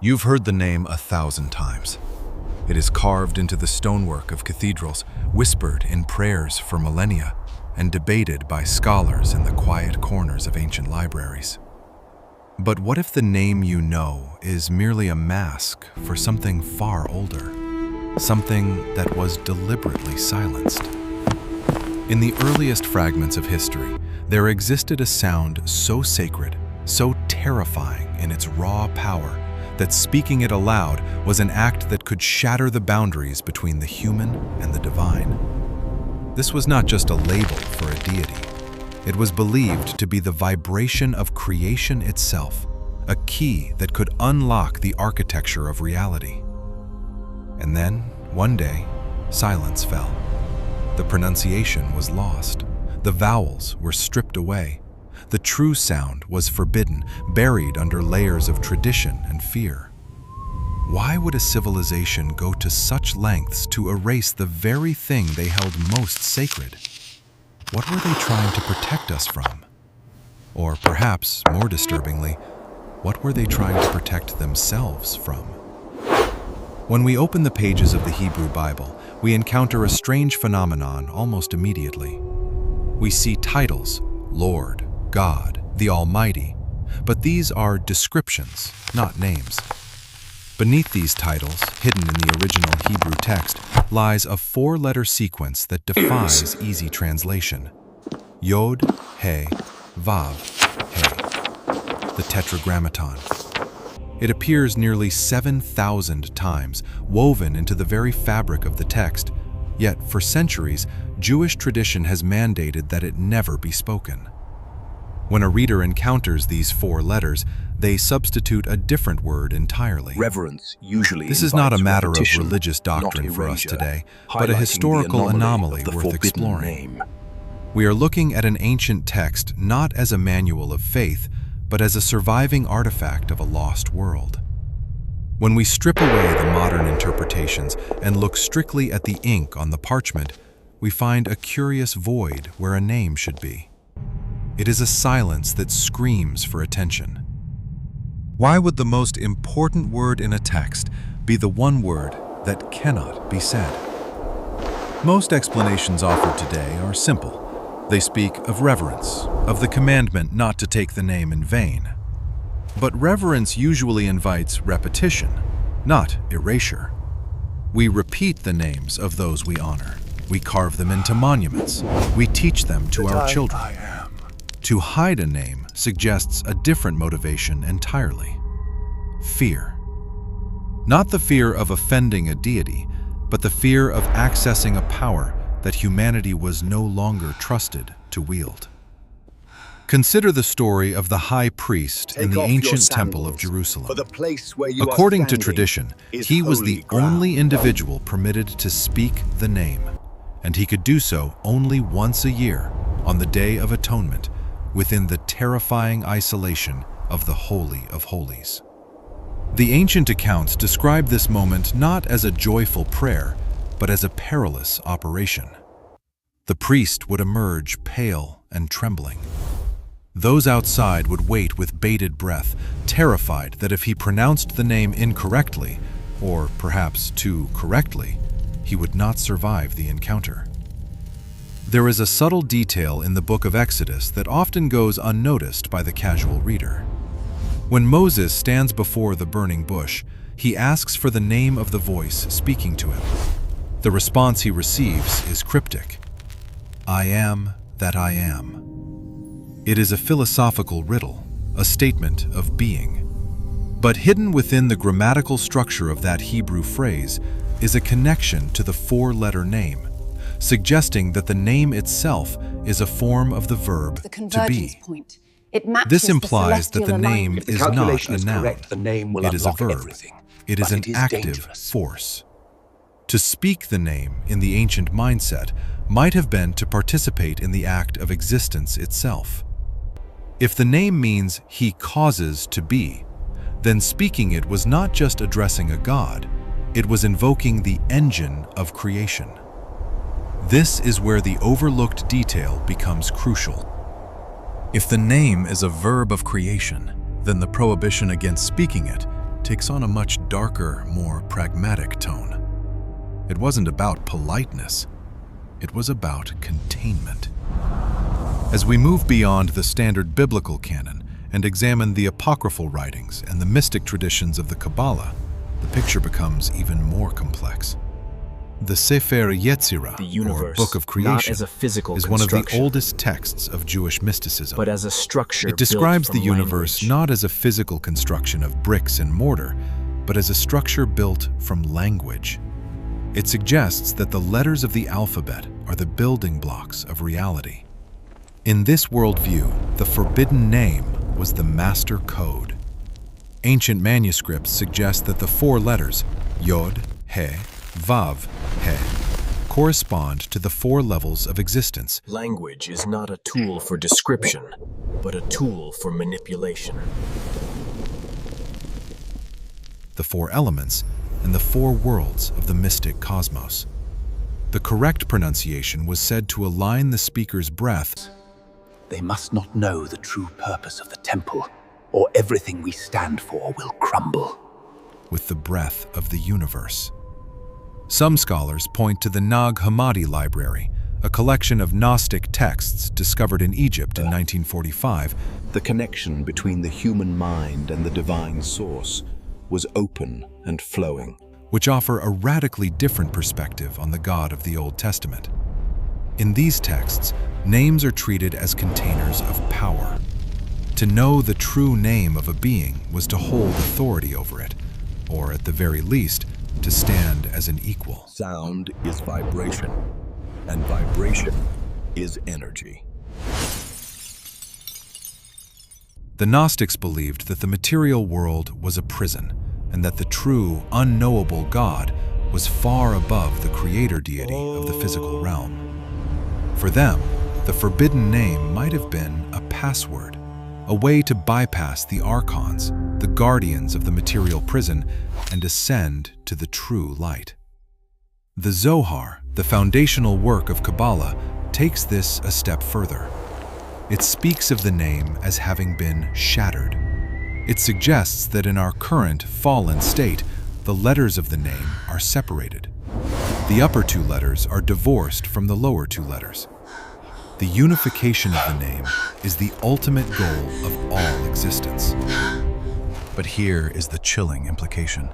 You've heard the name 1,000 times. It is carved into the stonework of cathedrals, whispered in prayers for millennia, and debated by scholars in the quiet corners of ancient libraries. But what if the name you know is merely a mask for something far older? Something that was deliberately silenced? In the earliest fragments of history, there existed a sound so sacred, so terrifying in its raw power, that speaking it aloud was an act that could shatter the boundaries between the human and the divine. This was not just a label for a deity. It was believed to be the vibration of creation itself, a key that could unlock the architecture of reality. And then, one day, silence fell. The pronunciation was lost. The vowels were stripped away. The true sound was forbidden, buried under layers of tradition and fear. Why would a civilization go to such lengths to erase the very thing they held most sacred? What were they trying to protect us from? Or perhaps, more disturbingly, what were they trying to protect themselves from? When we open the pages of the Hebrew Bible, we encounter a strange phenomenon almost immediately. We see titles, Lord, God, the Almighty, but these are descriptions, not names. Beneath these titles, hidden in the original Hebrew text, lies a four-letter sequence that defies easy translation. Yod, He, Vav, He. The Tetragrammaton. It appears nearly 7,000 times, woven into the very fabric of the text, yet for centuries, Jewish tradition has mandated that it never be spoken. When a reader encounters these four letters, they substitute a different word entirely. Reverence usually This is not a matter of repetition, religious doctrine for us erasure, today, but a highlighting historical the anomaly of the worth forbidden exploring. name. We are looking at an ancient text not as a manual of faith, but as a surviving artifact of a lost world. When we strip away the modern interpretations and look strictly at the ink on the parchment, we find a curious void where a name should be. It is a silence that screams for attention. Why would the most important word in a text be the one word that cannot be said? Most explanations offered today are simple. They speak of reverence, of the commandment not to take the name in vain. But reverence usually invites repetition, not erasure. We repeat the names of those we honor. We carve them into monuments. We teach them to our children. To hide a name suggests a different motivation entirely. Fear. Not the fear of offending a deity, but the fear of accessing a power that humanity was no longer trusted to wield. Consider the story of the high priest in the ancient temple of Jerusalem. According to tradition, he was the only individual permitted to speak the name, and he could do so only once a year, on the Day of Atonement, within the terrifying isolation of the Holy of Holies. The ancient accounts describe this moment not as a joyful prayer, but as a perilous operation. The priest would emerge pale and trembling. Those outside would wait with bated breath, terrified that if he pronounced the name incorrectly, or perhaps too correctly, he would not survive the encounter. There is a subtle detail in the book of Exodus that often goes unnoticed by the casual reader. When Moses stands before the burning bush, he asks for the name of the voice speaking to him. The response he receives is cryptic. I am that I am. It is a philosophical riddle, a statement of being. But hidden within the grammatical structure of that Hebrew phrase is a connection to the four-letter name, suggesting that the name itself is a form of the verb to be. Point. This implies that the name is not a noun. Correct. The name will It is a unlock verb. everything. It is But an it is active dangerous. force. To speak the name in the ancient mindset might have been to participate in the act of existence itself. If the name means he causes to be, then speaking it was not just addressing a god, it was invoking the engine of creation. This is where the overlooked detail becomes crucial. If the name is a verb of creation, then the prohibition against speaking it takes on a much darker, more pragmatic tone. It wasn't about politeness, it was about containment. As we move beyond the standard biblical canon and examine the apocryphal writings and the mystic traditions of the Kabbalah, the picture becomes even more complex. The Sefer Yetzirah, or Book of Creation, not as a physical is one of the oldest texts of Jewish mysticism. But as a structure it describes built the from universe language. not as a physical construction of bricks and mortar, but as a structure built from language. It suggests that the letters of the alphabet are the building blocks of reality. In this worldview, the forbidden name was the master code. Ancient manuscripts suggest that the four letters, Yod, He, Vav, He, correspond to the four levels of existence. Language is not a tool for description, but a tool for manipulation. The four elements and the four worlds of the mystic cosmos. The correct pronunciation was said to align the speaker's breath. They must not know the true purpose of the temple, or everything we stand for will crumble. With the breath of the universe. Some scholars point to the Nag Hammadi library, a collection of Gnostic texts discovered in Egypt in 1945. The connection between the human mind and the divine source was open and flowing, which offer a radically different perspective on the God of the Old Testament. In these texts, names are treated as containers of power. To know the true name of a being was to hold authority over it, or at the very least, to stand as an equal. Sound is vibration, and vibration is energy. The Gnostics believed that the material world was a prison, and that the true, unknowable God was far above the creator deity of the physical realm. For them, the forbidden name might have been a password, a way to bypass the archons, the guardians of the material prison, and ascend to the true light. The Zohar, the foundational work of Kabbalah, takes this a step further. It speaks of the name as having been shattered. It suggests that in our current fallen state, the letters of the name are separated. The upper two letters are divorced from the lower two letters. The unification of the name is the ultimate goal of all existence. But here is the chilling implication.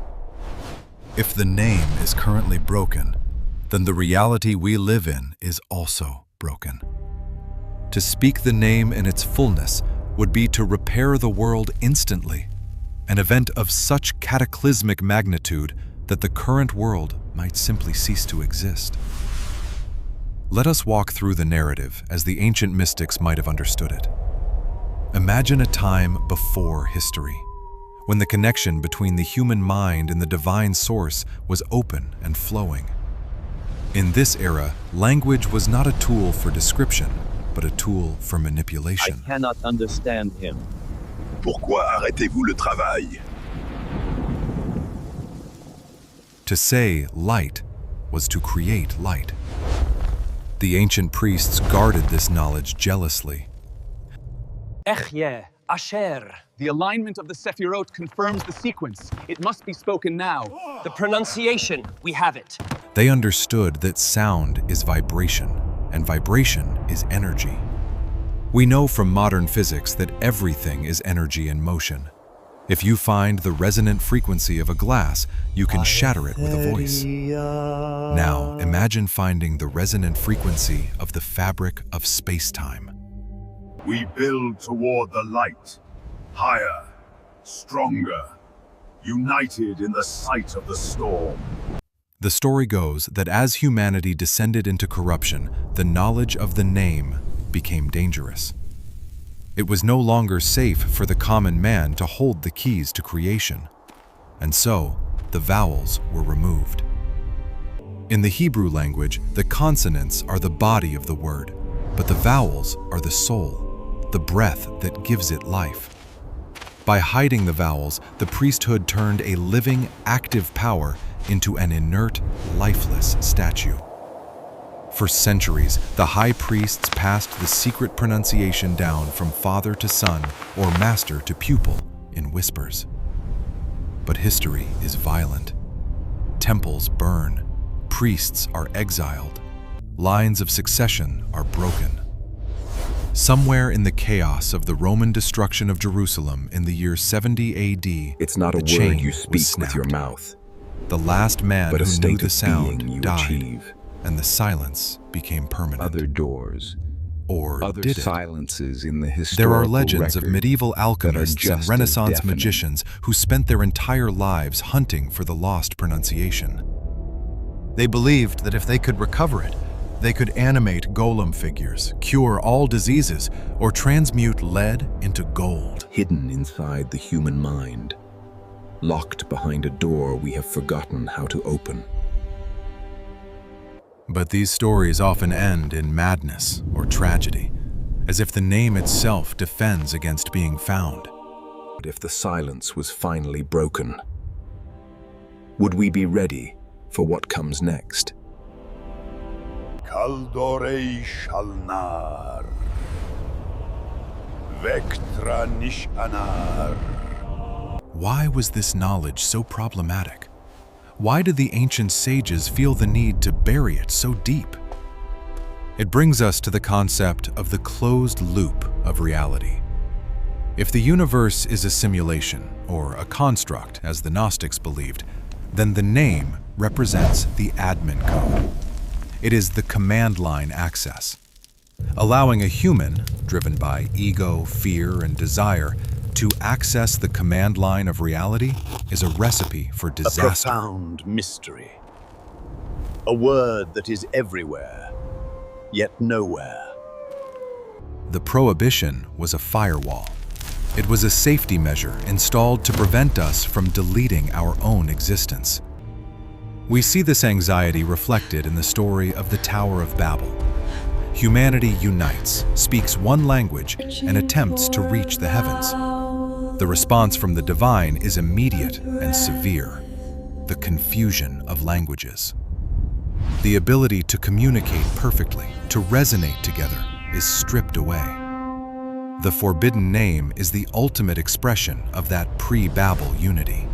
If the name is currently broken, then the reality we live in is also broken. To speak the name in its fullness would be to repair the world instantly, an event of such cataclysmic magnitude that the current world might simply cease to exist. Let us walk through the narrative as the ancient mystics might have understood it. Imagine a time before history, when the connection between the human mind and the divine source was open and flowing. In this era, language was not a tool for description, but a tool for manipulation. I cannot understand him. Pourquoi arrêtez-vous le travail? To say light was to create light. The ancient priests guarded this knowledge jealously. The alignment of the Sephirot confirms the sequence. It must be spoken now. The pronunciation, we have it. They understood that sound is vibration, and vibration is energy. We know from modern physics that everything is energy in motion. If you find the resonant frequency of a glass, you can shatter it with a voice. Now, imagine finding the resonant frequency of the fabric of space-time. We build toward the light, higher, stronger, united in the sight of the storm. The story goes that as humanity descended into corruption, the knowledge of the name became dangerous. It was no longer safe for the common man to hold the keys to creation, and so the vowels were removed. In the Hebrew language, the consonants are the body of the word, but the vowels are the soul, the breath that gives it life. By hiding the vowels, the priesthood turned a living, active power into an inert, lifeless statue. For centuries, the high priests passed the secret pronunciation down from father to son or master to pupil in whispers. But history is violent. Temples burn, priests are exiled, lines of succession are broken. Somewhere in the chaos of the Roman destruction of Jerusalem in the year 70 AD, It's not a the word chain you was speak with your snapped. mouth, The last man but a who knew state the of sound being you died, achieve. and the silence became permanent. Other doors, Or other did it? silences in the There historical are legends of record medieval that are alchemists just and as Renaissance deafening. magicians who spent their entire lives hunting for the lost pronunciation. They believed that if they could recover it, they could animate golem figures, cure all diseases, or transmute lead into gold. hidden inside the human mind, locked behind a door we have forgotten how to open. But these stories often end in madness or tragedy, as if the name itself defends against being found. But if the silence was finally broken, would we be ready for what comes next? Kaldorei Shalnar. Vectra Nishanar. Why was this knowledge so problematic? Why did the ancient sages feel the need to bury it so deep? It brings us to the concept of the closed loop of reality. If the universe is a simulation, or a construct, as the Gnostics believed, then the name represents the admin code. It is the command line access. Allowing a human, driven by ego, fear, and desire, to access the command line of reality is a recipe for A disaster. profound mystery. A word that is everywhere, yet nowhere. The prohibition was a firewall. It was a safety measure installed to prevent us from deleting our own existence. We see this anxiety reflected in the story of the Tower of Babel. Humanity unites, speaks one language, and attempts to reach the heavens. The response from the divine is immediate and severe: the confusion of languages. The ability to communicate perfectly, to resonate together, is stripped away. The forbidden name is the ultimate expression of that pre-Babel unity.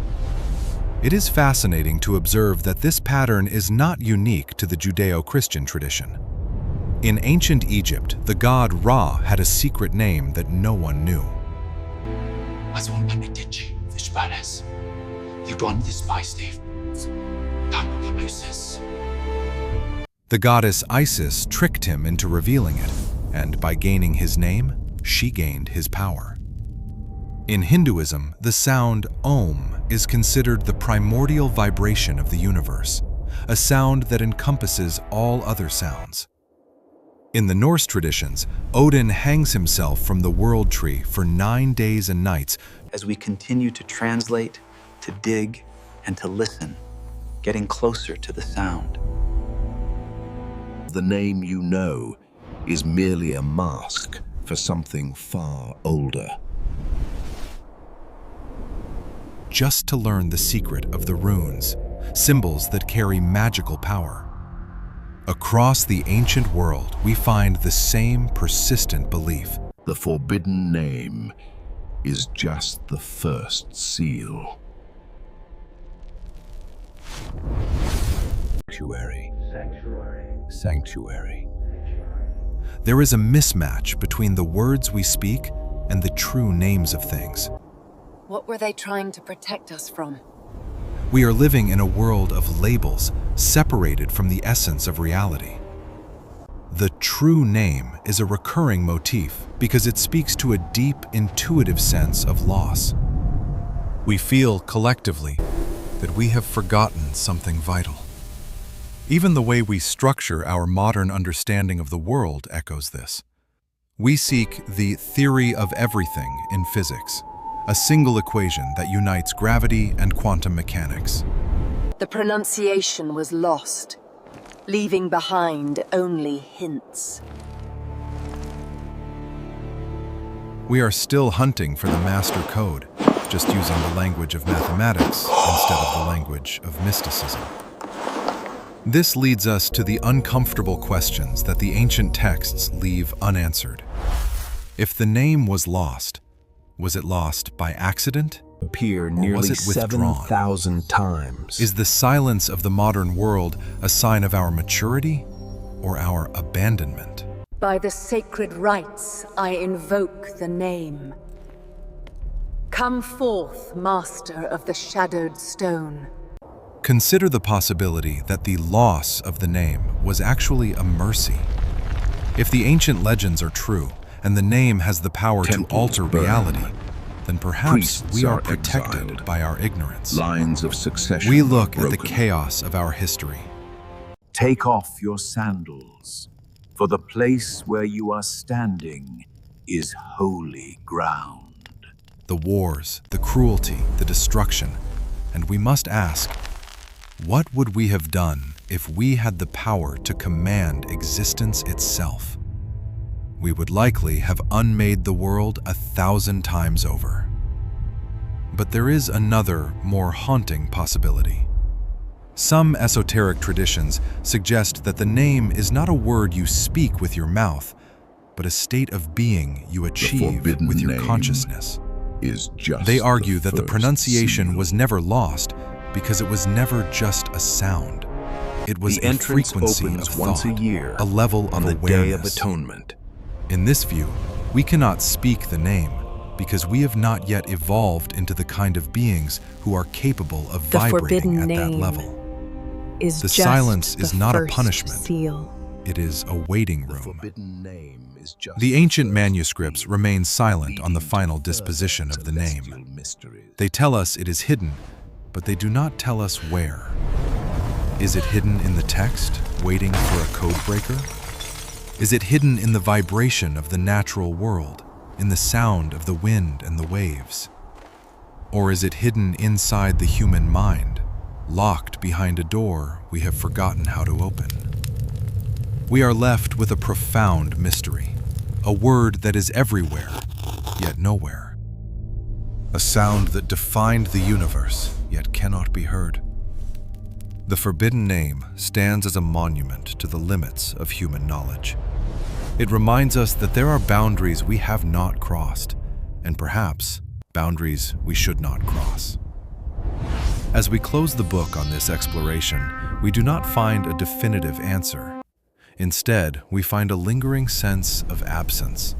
It is fascinating to observe that this pattern is not unique to the Judeo-Christian tradition. In ancient Egypt, the god Ra had a secret name that no one knew. The goddess Isis tricked him into revealing it, and by gaining his name, she gained his power. In Hinduism, the sound Om is considered the primordial vibration of the universe, a sound that encompasses all other sounds. In the Norse traditions, Odin hangs himself from the world tree for 9 days and nights as we continue to translate, to dig, and to listen, getting closer to the sound. The name you know is merely a mask for something far older. just to learn the secret of the runes, symbols that carry magical power. Across the ancient world, we find the same persistent belief. The forbidden name is just the first seal. Sanctuary. Sanctuary. There is a mismatch between the words we speak and the true names of things. What were they trying to protect us from? We are living in a world of labels, separated from the essence of reality. The true name is a recurring motif because it speaks to a deep, intuitive sense of loss. We feel collectively that we have forgotten something vital. Even the way we structure our modern understanding of the world echoes this. We seek the theory of everything in physics, a single equation that unites gravity and quantum mechanics. The pronunciation was lost, leaving behind only hints. We are still hunting for the master code, just using the language of mathematics instead of the language of mysticism. This leads us to the uncomfortable questions that the ancient texts leave unanswered. If the name was it lost by accident appear Or nearly was it withdrawn? 7,000 times. Is the silence of the modern world a sign of our maturity or our abandonment? By the sacred rites, I invoke the name. Come forth, master of the shadowed stone. Consider the possibility that the loss of the name was actually a mercy. If the ancient legends are true, and the name has the power to Temples alter burn. reality, then perhaps Priests we are are protected exiled. by our ignorance. Lines of succession We look are at the broken. chaos of our history. Take off your sandals, for the place where you are standing is holy ground. The wars, the cruelty, the destruction, and we must ask, what would we have done if we had the power to command existence itself? We would likely have unmade the world 1,000 times over. But there is another, more haunting possibility. Some esoteric traditions suggest that the name is not a word you speak with your mouth, but a state of being you achieve forbidden with your name consciousness. Is just They argue that the first pronunciation seal. was never lost because it was never just a sound. It was The a entrance frequency opens of once thought, a year a level on of the awareness. Day of Atonement. In this view, we cannot speak the name because we have not yet evolved into the kind of beings who are capable of The vibrating forbidden at that name level. is The just silence is the not a first punishment. seal. It is a waiting The room. forbidden name is just The ancient first manuscripts seal, remain silent on the leading to final further disposition of the name. celestial mysteries. They tell us it is hidden, but they do not tell us where. Is it hidden in the text, waiting for a code breaker? Is it hidden in the vibration of the natural world, in the sound of the wind and the waves? Or is it hidden inside the human mind, locked behind a door we have forgotten how to open? We are left with a profound mystery, a word that is everywhere, yet nowhere. A sound that defined the universe, yet cannot be heard. The forbidden name stands as a monument to the limits of human knowledge. It reminds us that there are boundaries we have not crossed, and perhaps boundaries we should not cross. As we close the book on this exploration, we do not find a definitive answer. Instead, we find a lingering sense of absence.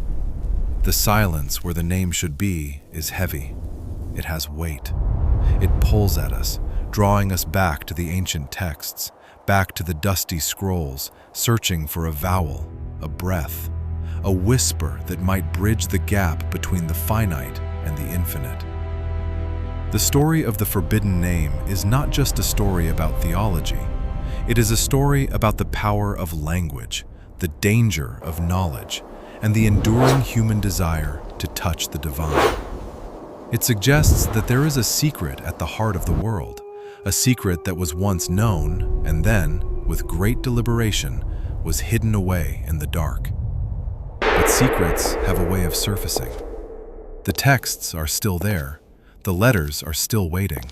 The silence where the name should be is heavy. It has weight. It pulls at us, drawing us back to the ancient texts, back to the dusty scrolls, searching for a vowel, a breath, a whisper that might bridge the gap between the finite and the infinite. The story of the forbidden name is not just a story about theology. It is a story about the power of language, the danger of knowledge, and the enduring human desire to touch the divine. It suggests that there is a secret at the heart of the world, a secret that was once known and then, with great deliberation, was hidden away in the dark. But secrets have a way of surfacing. The texts are still there, the letters are still waiting,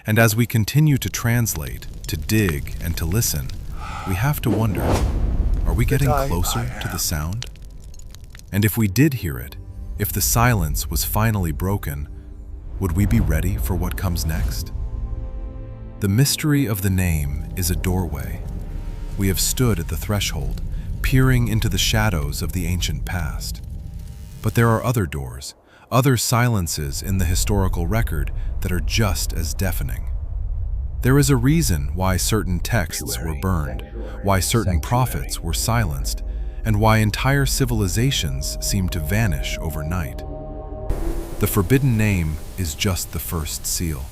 and as we continue to translate, to dig, and to listen, we have to wonder, are we getting closer to the sound? And if we did hear it, if the silence was finally broken, would we be ready for what comes next? The mystery of the name is a doorway. We have stood at the threshold, peering into the shadows of the ancient past. But there are other doors, other silences in the historical record that are just as deafening. There is a reason why certain texts were burned, why certain prophets were silenced, and why entire civilizations seem to vanish overnight. The forbidden name is just the first seal.